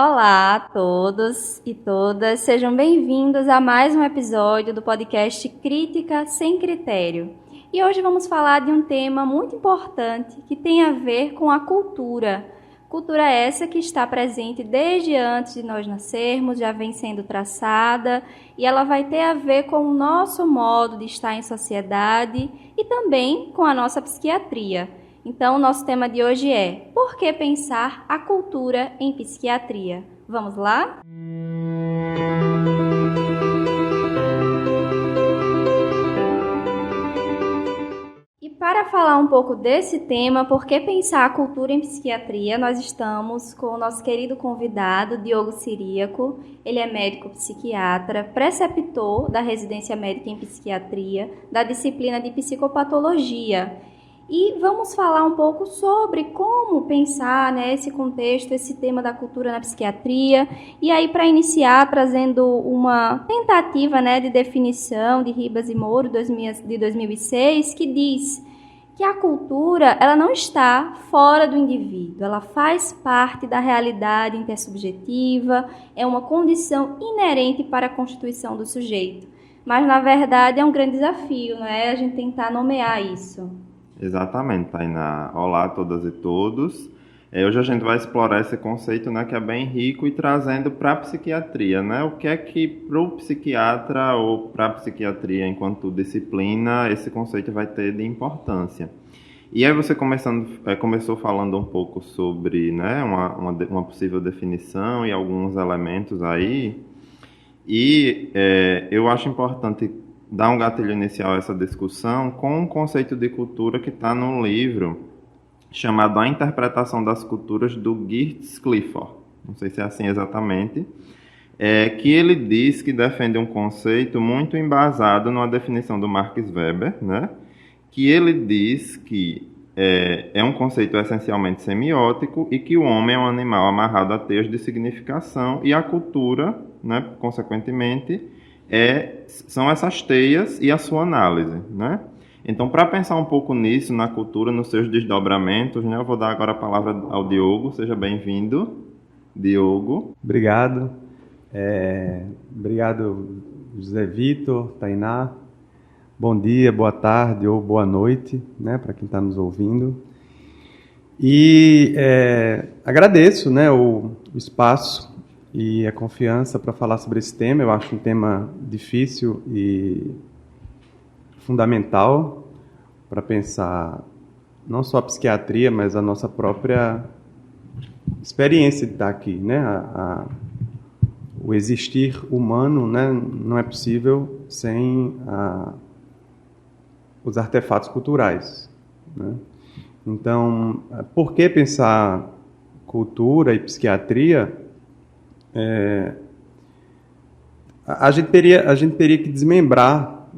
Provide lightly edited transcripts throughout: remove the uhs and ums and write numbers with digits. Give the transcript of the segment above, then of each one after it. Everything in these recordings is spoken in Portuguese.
Olá a todos e todas, sejam bem-vindos a mais um episódio do podcast Crítica Sem Critério. E hoje vamos falar de um tema muito importante que tem a ver com a cultura. Cultura essa que está presente desde antes de nós nascermos, já vem sendo traçada e ela vai ter a ver com o nosso modo de estar em sociedade e também com a nossa psiquiatria. Então, o nosso tema de hoje é: por que pensar a cultura em psiquiatria? Vamos lá? E para falar um pouco desse tema, por que pensar a cultura em psiquiatria, nós estamos com o nosso querido convidado, Diogo Ciríaco. Ele é médico psiquiatra, preceptor da residência médica em psiquiatria, da disciplina de psicopatologia. E vamos falar um pouco sobre como pensar esse contexto, esse tema da cultura na psiquiatria. E aí, para iniciar, trazendo uma tentativa de definição de Ribas e Moro, de 2006, que diz que a cultura ela não está fora do indivíduo, ela faz parte da realidade intersubjetiva, é uma condição inerente para a constituição do sujeito. Mas, na verdade, é um grande desafio, a gente tentar nomear isso. Exatamente, Tainá. Olá a todas e todos. Hoje a gente vai explorar esse conceito, que é bem rico e trazendo para a psiquiatria, O que é que para o psiquiatra ou para a psiquiatria enquanto disciplina esse conceito vai ter de importância. E aí você começou falando um pouco sobre uma possível definição e alguns elementos aí. E eu acho importante dar um gatilho inicial a essa discussão com um conceito de cultura que está num livro chamado A Interpretação das Culturas, do Geert Clifford. Não sei se é assim exatamente. Que ele diz que defende um conceito muito embasado numa definição do Max Weber, que ele diz que é um conceito essencialmente semiótico e que o homem é um animal amarrado a teias de significação e a cultura, consequentemente, são essas teias e a sua análise, Então, para pensar um pouco nisso, na cultura, nos seus desdobramentos, eu vou dar agora a palavra ao Diogo. Seja bem-vindo, Diogo. Obrigado. Obrigado, José Vitor, Tainá. Bom dia, boa tarde ou boa noite, para quem está nos ouvindo. E agradeço o espaço e a confiança para falar sobre esse tema. Eu acho um tema difícil e fundamental para pensar não só a psiquiatria, mas a nossa própria experiência de estar aqui, o existir humano, não é possível sem os artefatos culturais, Então, por que pensar cultura e psiquiatria? A gente teria que desmembrar,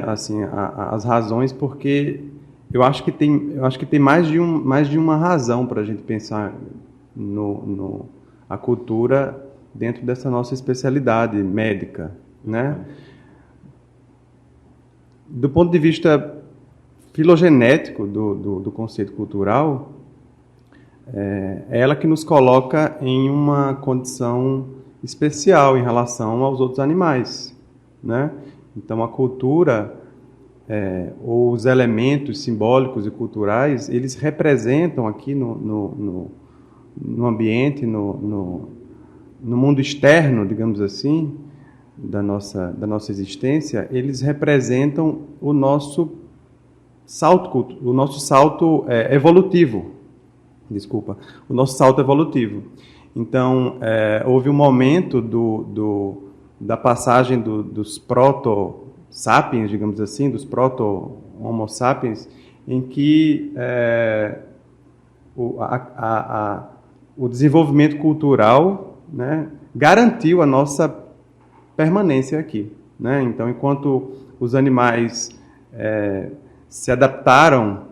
as razões, porque eu acho que tem mais de uma razão para a gente pensar a cultura dentro dessa nossa especialidade médica, Do ponto de vista filogenético do conceito cultural, é ela que nos coloca em uma condição especial em relação aos outros animais, Então, a cultura, ou os elementos simbólicos e culturais, eles representam aqui no ambiente, no mundo externo, digamos assim, da nossa existência, eles representam o nosso salto evolutivo. O nosso salto evolutivo. Então, houve um momento da passagem dos proto-sapiens, digamos assim, dos proto-homo sapiens, em que o desenvolvimento cultural garantiu a nossa permanência aqui. Então, enquanto os animais se adaptaram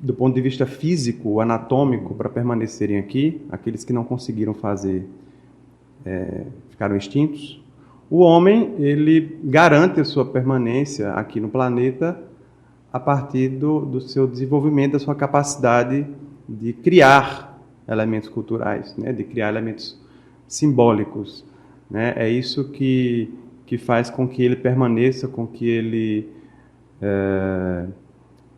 do ponto de vista físico, anatômico, para permanecerem aqui, aqueles que não conseguiram fazer ficaram extintos. O homem, ele garante a sua permanência aqui no planeta a partir do seu desenvolvimento, da sua capacidade de criar elementos culturais, né? De criar elementos simbólicos, né? É isso que faz com que ele permaneça, com que ele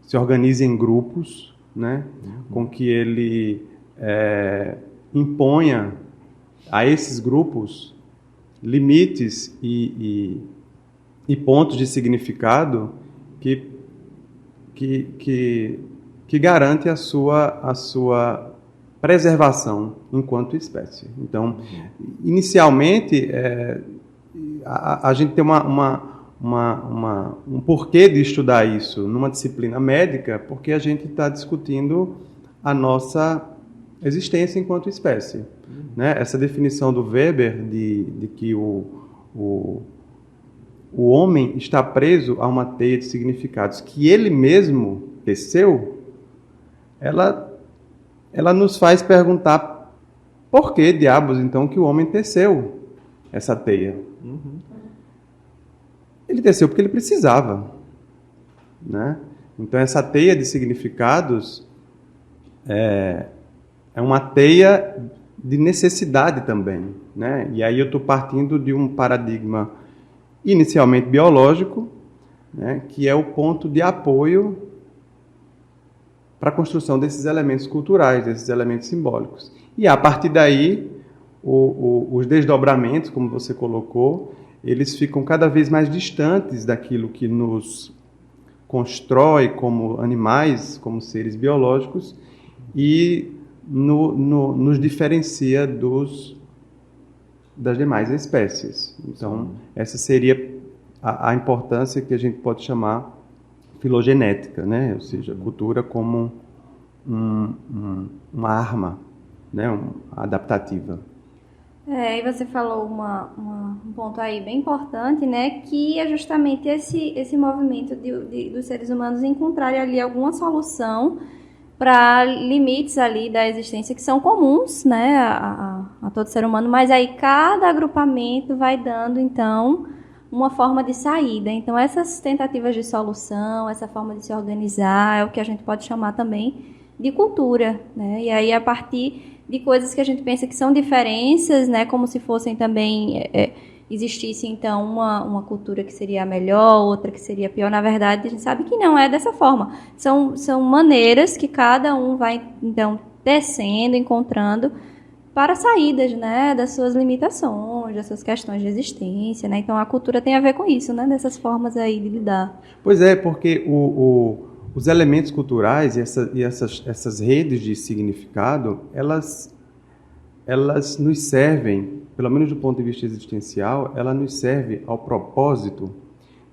se organize em grupos, né? Com que ele imponha a esses grupos limites e pontos de significado que garante a sua preservação enquanto espécie. Então, inicialmente, a gente tem um porquê de estudar isso numa disciplina médica, porque a gente está discutindo a nossa existência enquanto espécie. Né? Essa definição do Weber de que o homem está preso a uma teia de significados que ele mesmo teceu, ela nos faz perguntar por que diabos, então, que o homem teceu essa teia. Ele teceu porque ele precisava. Né? Então, essa teia de significados é uma teia de necessidade também. Né? E aí eu estou partindo de um paradigma inicialmente biológico, né, que é o ponto de apoio para a construção desses elementos culturais, desses elementos simbólicos. E a partir daí, os desdobramentos, como você colocou, eles ficam cada vez mais distantes daquilo que nos constrói como animais, como seres biológicos, e nos diferencia das demais espécies. Então, essa seria a importância que a gente pode chamar filogenética, né? Ou seja, a cultura como uma arma, né? Adaptativa. E você falou um ponto aí bem importante, né? Que é justamente esse movimento dos seres humanos encontrarem ali alguma solução para limites ali da existência que são comuns, né, a todo ser humano, mas aí cada agrupamento vai dando, então, uma forma de saída. Então, essas tentativas de solução, essa forma de se organizar, é o que a gente pode chamar também de cultura, né, e aí a partir de coisas que a gente pensa que são diferenças, né, como se fossem também... existisse, então, uma cultura que seria melhor, outra que seria pior. Na verdade, a gente sabe que não é dessa forma. São maneiras que cada um vai, então, tecendo, encontrando para saídas, né, das suas limitações, das suas questões de existência, né? Então, a cultura tem a ver com isso, né, dessas formas aí de lidar. Pois é, porque os elementos culturais e essas redes de significado, elas nos servem, pelo menos do ponto de vista existencial, ela nos serve ao propósito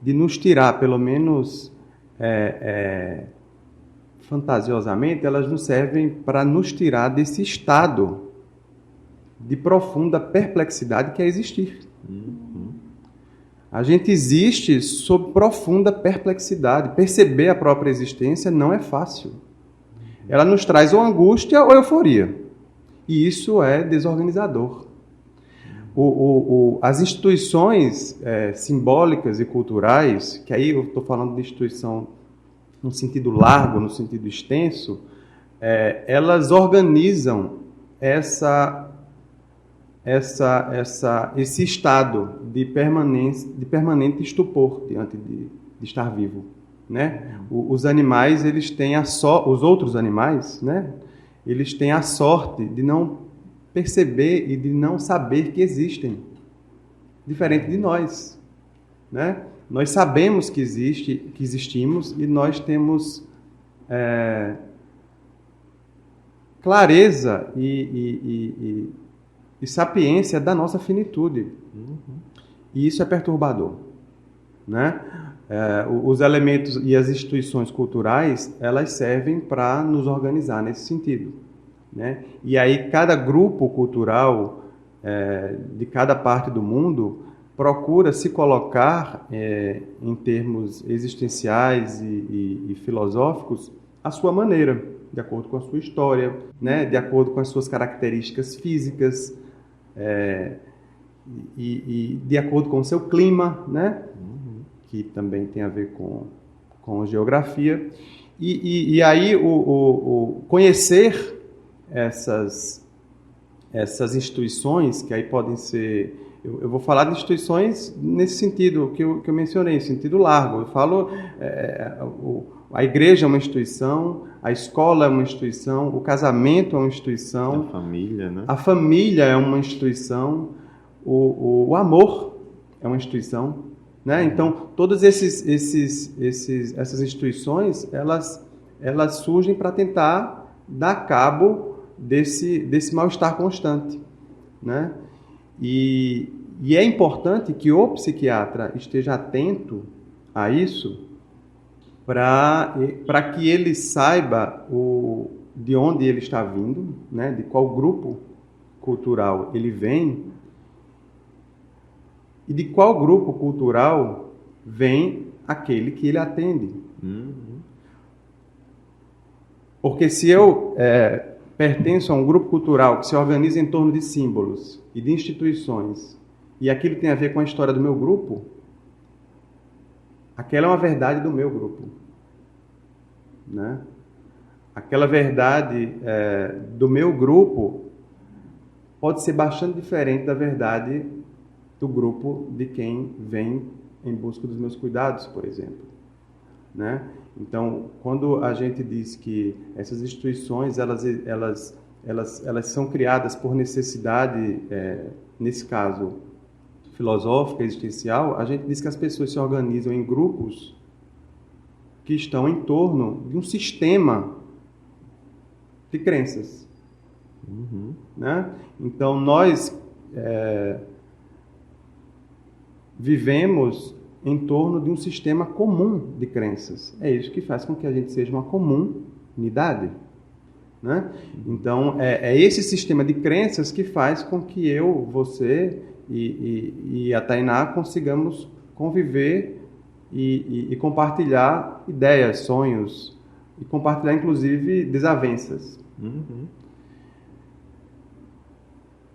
de nos tirar, pelo menos fantasiosamente, elas nos servem para nos tirar desse estado de profunda perplexidade que é existir. A gente existe sob profunda perplexidade. Perceber a própria existência não é fácil. Ela nos traz ou angústia ou euforia. E isso é desorganizador. As instituições simbólicas e culturais, que aí eu estou falando de instituição no sentido largo, no sentido extenso, elas organizam esse estado de permanente estupor diante de estar vivo, né? Os animais, eles têm os outros animais, né? Eles têm a sorte de não perceber e de não saber que existem, diferente de nós, né? Nós sabemos que existimos e nós temos clareza e sapiência da nossa finitude. E isso é perturbador, né? Os elementos e as instituições culturais, elas servem para nos organizar nesse sentido, né? E aí cada grupo cultural de cada parte do mundo procura se colocar em termos existenciais e filosóficos à sua maneira, de acordo com a sua história, né? De acordo com as suas características físicas, e de acordo com o seu clima, né? Que também tem a ver com geografia. E aí o conhecer essas instituições, que aí podem ser... Eu vou falar de instituições nesse sentido que eu mencionei, sentido largo. Eu falo, a igreja é uma instituição, a escola é uma instituição, o casamento é uma instituição. A família, né? A família é uma instituição, o amor é uma instituição, né? Então, todas essas instituições, elas surgem para tentar dar cabo desse mal-estar constante, né? E é importante que o psiquiatra esteja atento a isso para que ele saiba de onde ele está vindo, né? De qual grupo cultural ele vem e de qual grupo cultural vem aquele que ele atende. Porque se eu pertenço a um grupo cultural que se organiza em torno de símbolos e de instituições, e aquilo tem a ver com a história do meu grupo, aquela é uma verdade do meu grupo, né? Aquela verdade do meu grupo pode ser bastante diferente da verdade do grupo de quem vem em busca dos meus cuidados, por exemplo, né? Então, quando a gente diz que essas instituições elas são criadas por necessidade, nesse caso filosófica, existencial, a gente diz que as pessoas se organizam em grupos que estão em torno de um sistema de crenças, né? Então, nós vivemos em torno de um sistema comum de crenças. É isso que faz com que a gente seja uma comunidade, né? Então, é esse sistema de crenças que faz com que eu, você e a Tainá consigamos conviver e compartilhar ideias, sonhos, e compartilhar, inclusive, desavenças.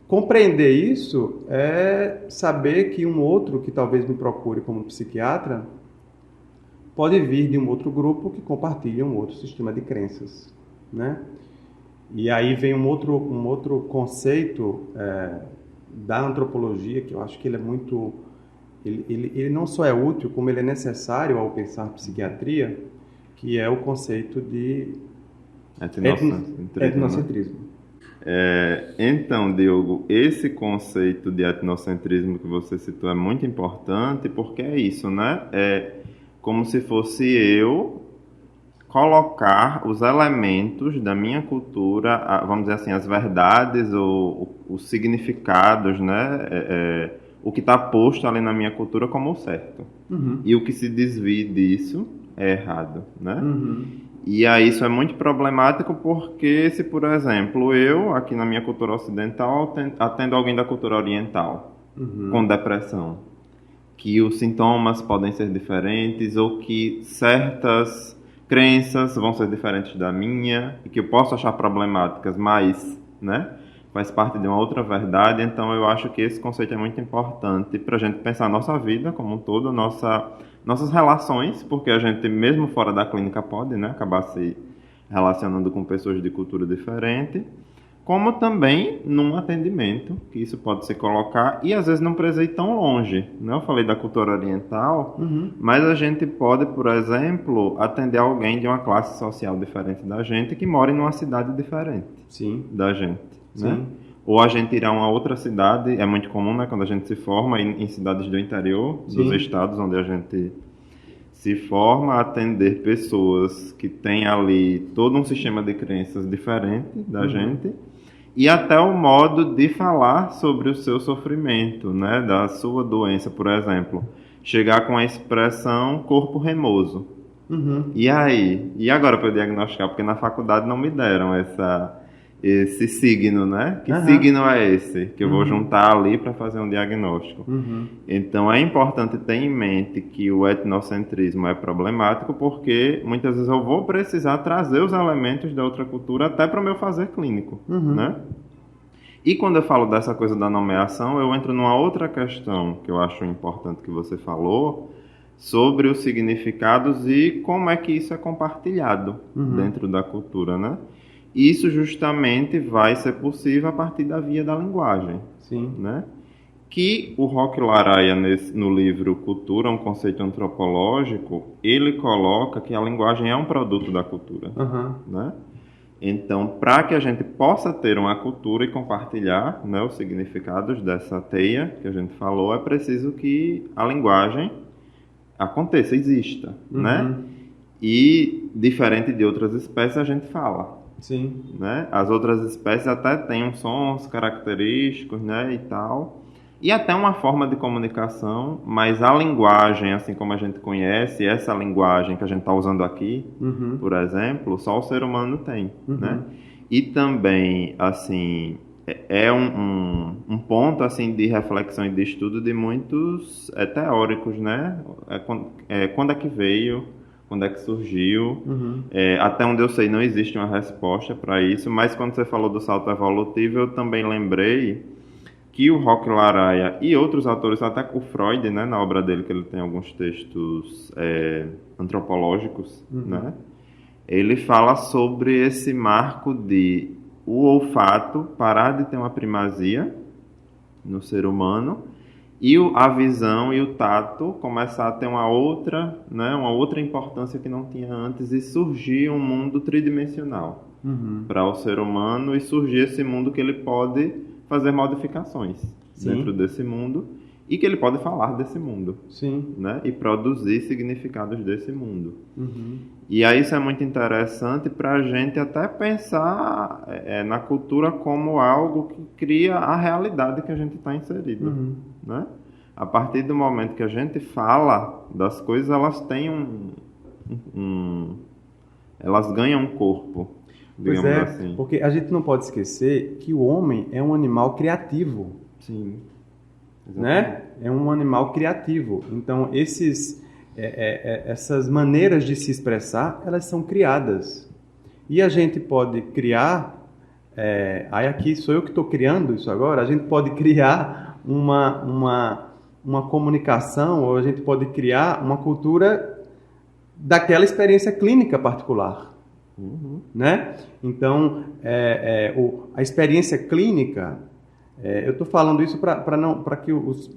Compreender isso é saber que um outro que talvez me procure como psiquiatra pode vir de um outro grupo que compartilha um outro sistema de crenças, né? E aí vem um outro conceito da antropologia que eu acho que ele é muito... Ele não só é útil, como ele é necessário ao pensar psiquiatria, que é o conceito de etnocentrismo. Então, Diogo, esse conceito de etnocentrismo que você citou é muito importante porque é isso, né? É como se fosse eu colocar os elementos da minha cultura, vamos dizer assim, as verdades ou os significados, né? O que está posto ali na minha cultura como o certo. E o que se desvia disso é errado, né? E aí isso é muito problemático porque se, por exemplo, eu, aqui na minha cultura ocidental, atendo alguém da cultura oriental com depressão, que os sintomas podem ser diferentes ou que certas crenças vão ser diferentes da minha e que eu posso achar problemáticas, mas, né, faz parte de uma outra verdade. Então eu acho que esse conceito é muito importante para a gente pensar a nossa vida como um todo, nossas relações, porque a gente, mesmo fora da clínica, pode, né, acabar se relacionando com pessoas de cultura diferente, como também num atendimento, que isso pode se colocar, e às vezes não precisa ir tão longe, né? Eu falei da cultura oriental, mas a gente pode, por exemplo, atender alguém de uma classe social diferente da gente, que mora em uma cidade diferente da gente, né? Ou a gente ir a uma outra cidade, é muito comum, né, quando a gente se forma em cidades do interior, dos estados onde a gente se forma, atender pessoas que têm ali todo um sistema de crenças diferente da gente, e até o modo de falar sobre o seu sofrimento, né, da sua doença, por exemplo. Chegar com a expressão corpo remoso. E aí? E agora para eu diagnosticar? Porque na faculdade não me deram esse signo, né? Que signo é esse? Que eu vou juntar ali para fazer um diagnóstico. Então é importante ter em mente que o etnocentrismo é problemático porque muitas vezes eu vou precisar trazer os elementos da outra cultura até para o meu fazer clínico, né? E quando eu falo dessa coisa da nomeação, eu entro numa outra questão que eu acho importante que você falou, sobre os significados e como é que isso é compartilhado dentro da cultura, né? Isso justamente vai ser possível a partir da via da linguagem, Sim. né? Que o Roque Laraia, no livro Cultura, um conceito antropológico, ele coloca que a linguagem é um produto da cultura, né? Então, para que a gente possa ter uma cultura e compartilhar, né, os significados dessa teia que a gente falou, é preciso que a linguagem aconteça, exista, né? E, diferente de outras espécies, a gente fala. Sim. Né? As outras espécies até têm uns sons característicos, né, e tal, e até uma forma de comunicação, mas a linguagem, assim como a gente conhece, essa linguagem que a gente está usando aqui, por exemplo, só o ser humano tem, né? E também, assim, é um ponto, assim, de reflexão e de estudo de muitos teóricos, né? Quando é que veio, quando é que surgiu, até onde eu sei não existe uma resposta para isso, mas quando você falou do salto evolutivo, eu também lembrei que o Roque Laraia e outros autores, até o Freud, né, na obra dele, que ele tem alguns textos antropológicos, né, ele fala sobre esse marco de o olfato parar de ter uma primazia no ser humano e a visão e o tato começar a ter uma outra importância que não tinha antes e surgir um mundo tridimensional para o ser humano e surgir esse mundo que ele pode fazer modificações dentro desse mundo e que ele pode falar desse mundo, né? E produzir significados desse mundo. E aí isso é muito interessante para a gente até pensar na cultura como algo que cria a realidade que a gente está inserido, né? A partir do momento que a gente fala das coisas, elas têm elas ganham um corpo. Pois é, assim. Porque a gente não pode esquecer que o homem é um animal criativo. Sim. Né? É um animal criativo. Então, essas maneiras de se expressar, elas são criadas. E a gente pode criar... aí aqui sou eu que estou criando isso agora. A gente pode criar uma comunicação, ou a gente pode criar uma cultura daquela experiência clínica particular. Né? Então, a experiência clínica, eu estou falando isso para que os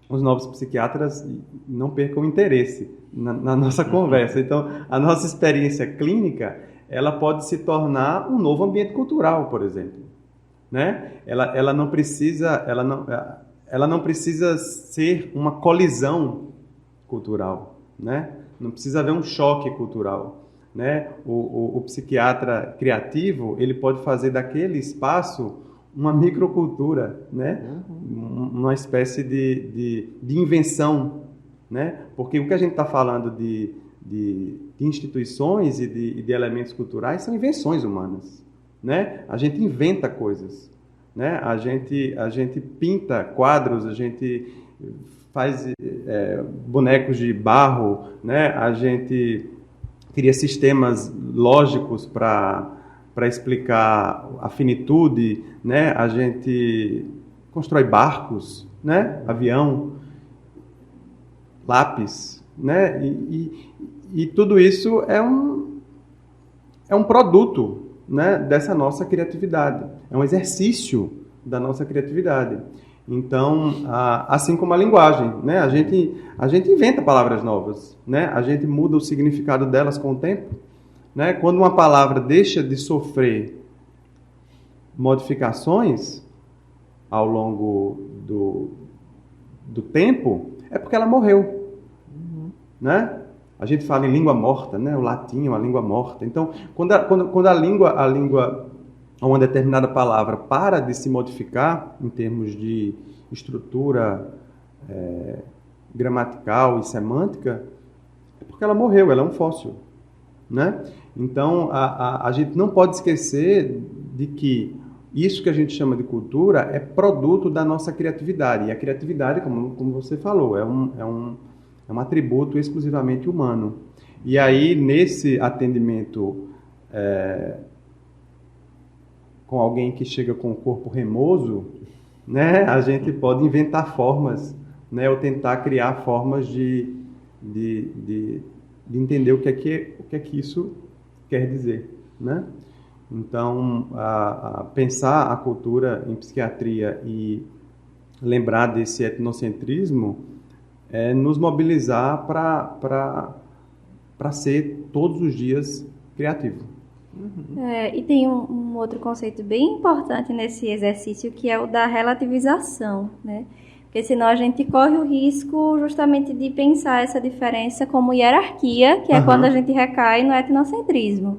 novos psiquiatras não percam interesse na nossa conversa. Então, a nossa experiência clínica, ela pode se tornar um novo ambiente cultural, por exemplo. Né? Ela não precisa ser uma colisão cultural, né? Não precisa haver um choque cultural. Né? O psiquiatra criativo, ele pode fazer daquele espaço uma microcultura, né? Uma espécie de invenção, né? Porque o que a gente está falando de instituições e de elementos culturais são invenções humanas, né? A gente inventa coisas, né? A gente pinta quadros, a gente faz bonecos de barro, né? A gente cria sistemas lógicos para explicar a finitude, né? A gente constrói barcos, né? Avião, lápis, né? E tudo isso é um produto, né? Dessa nossa criatividade, é um exercício da nossa criatividade. Então, assim como a linguagem, né? A gente inventa palavras novas, né? A gente muda o significado delas com o tempo, né? Quando uma palavra deixa de sofrer modificações ao longo do tempo, é porque ela morreu, né? A gente fala em língua morta, né? O latim é uma língua morta. Então, quando a língua uma determinada palavra para de se modificar em termos de estrutura gramatical e semântica, é porque ela morreu, ela é um fóssil, né? Então, a gente não pode esquecer de que isso que a gente chama de cultura é produto da nossa criatividade. E a criatividade, como você falou, é um atributo exclusivamente humano. E aí, nesse atendimento com alguém que chega com o corpo remoso, né, a gente pode inventar formas, né, ou tentar criar formas de entender o que é que isso quer dizer, né? Então, pensar a cultura em psiquiatria e lembrar desse etnocentrismo é nos mobilizar para ser todos os dias criativo. E tem um outro conceito bem importante nesse exercício, que é o da relativização, né? Porque senão a gente corre o risco justamente de pensar essa diferença como hierarquia, que é quando a gente recai no etnocentrismo.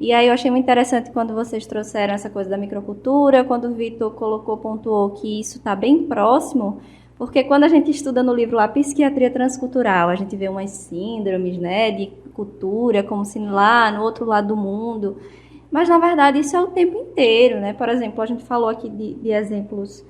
E aí eu achei muito interessante quando vocês trouxeram essa coisa da microcultura, quando o Vitor pontuou que isso está bem próximo, porque quando a gente estuda no livro lá Psiquiatria Transcultural, a gente vê umas síndromes, né, de cultura, como se lá no outro lado do mundo, mas na verdade isso é o tempo inteiro, né? Por exemplo, a gente falou aqui de exemplos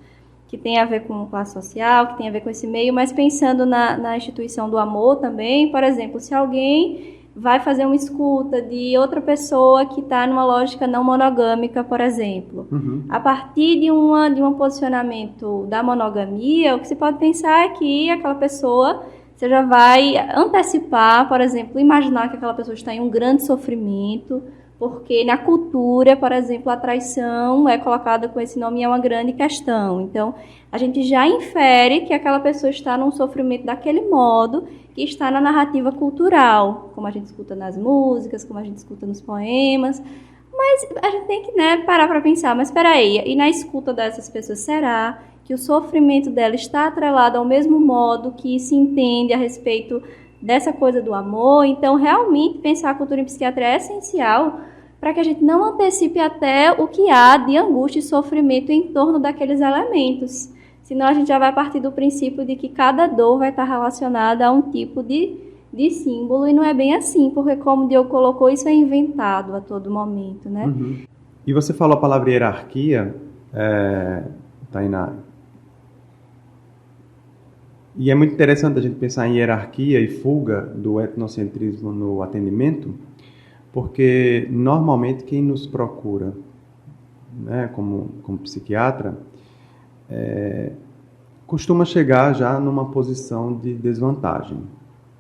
que tem a ver com classe social, que tem a ver com esse meio, mas pensando na instituição do amor também, por exemplo, se alguém vai fazer uma escuta de outra pessoa que está numa lógica não monogâmica, por exemplo. A partir de um posicionamento da monogamia, o que se pode pensar é que aquela pessoa, você já vai antecipar, por exemplo, imaginar que aquela pessoa está em um grande sofrimento, porque na cultura, por exemplo, a traição é colocada com esse nome e é uma grande questão. Então, a gente já infere que aquela pessoa está num sofrimento daquele modo que está na narrativa cultural, como a gente escuta nas músicas, como a gente escuta nos poemas. Mas a gente tem que, né, parar para pensar, mas espera aí, e na escuta dessas pessoas, será que o sofrimento dela está atrelado ao mesmo modo que se entende a respeito dessa coisa do amor? Então, realmente, pensar a cultura em psiquiatria é essencial para que a gente não antecipe até o que há de angústia e sofrimento em torno daqueles elementos. Senão, a gente já vai partir do princípio de que cada dor vai estar relacionada a um tipo de símbolo, e não é bem assim, porque, como o Diogo colocou, isso é inventado a todo momento, né? E você falou a palavra hierarquia, Tainá. E é muito interessante a gente pensar em hierarquia e fuga do etnocentrismo no atendimento, porque normalmente quem nos procura, né, como psiquiatra, costuma chegar já numa posição de desvantagem,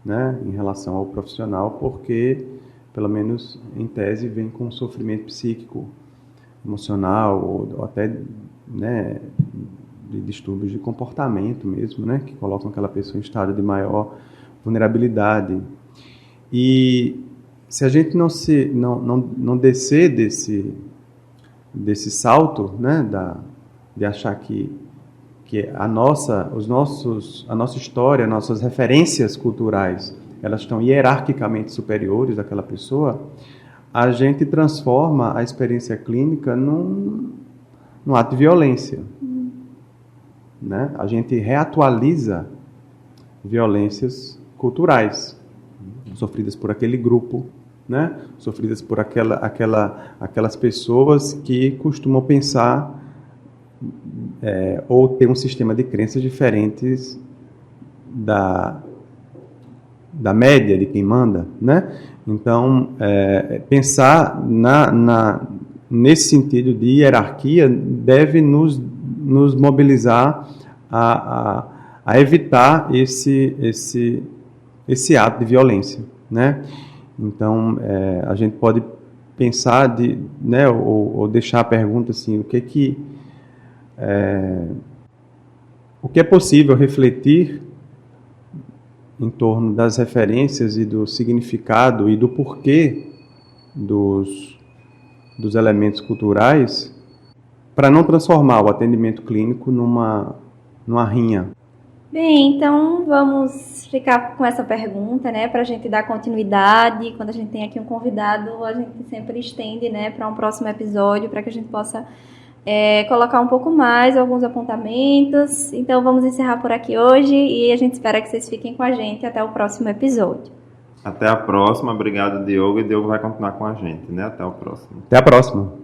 né, em relação ao profissional, porque, pelo menos em tese, vem com sofrimento psíquico, emocional, ou até, né, de distúrbios de comportamento mesmo, né, que colocam aquela pessoa em estado de maior vulnerabilidade. E se a gente não descer desse salto, né, de achar que a nossa história, nossas referências culturais, elas estão hierarquicamente superiores àquela pessoa, a gente transforma a experiência clínica num ato de violência. Né? A gente reatualiza violências culturais sofridas por aquele grupo, né? Sofridas por aquelas pessoas que costumam pensar ou ter um sistema de crenças diferentes da média de quem manda, né? Então, pensar nesse sentido de hierarquia deve nos mobilizar a evitar esse ato de violência, né? Então, a gente pode pensar né, ou deixar a pergunta assim, o que é possível refletir em torno das referências e do significado e do porquê dos elementos culturais, para não transformar o atendimento clínico numa rinha. Bem, então vamos ficar com essa pergunta, né, para a gente dar continuidade. Quando a gente tem aqui um convidado, a gente sempre estende, né, para um próximo episódio, para que a gente possa colocar um pouco mais alguns apontamentos. Então vamos encerrar por aqui hoje e a gente espera que vocês fiquem com a gente até o próximo episódio. Até a próxima. Obrigado, Diogo. E Diogo vai continuar com a gente, né? Até o próximo. Até a próxima.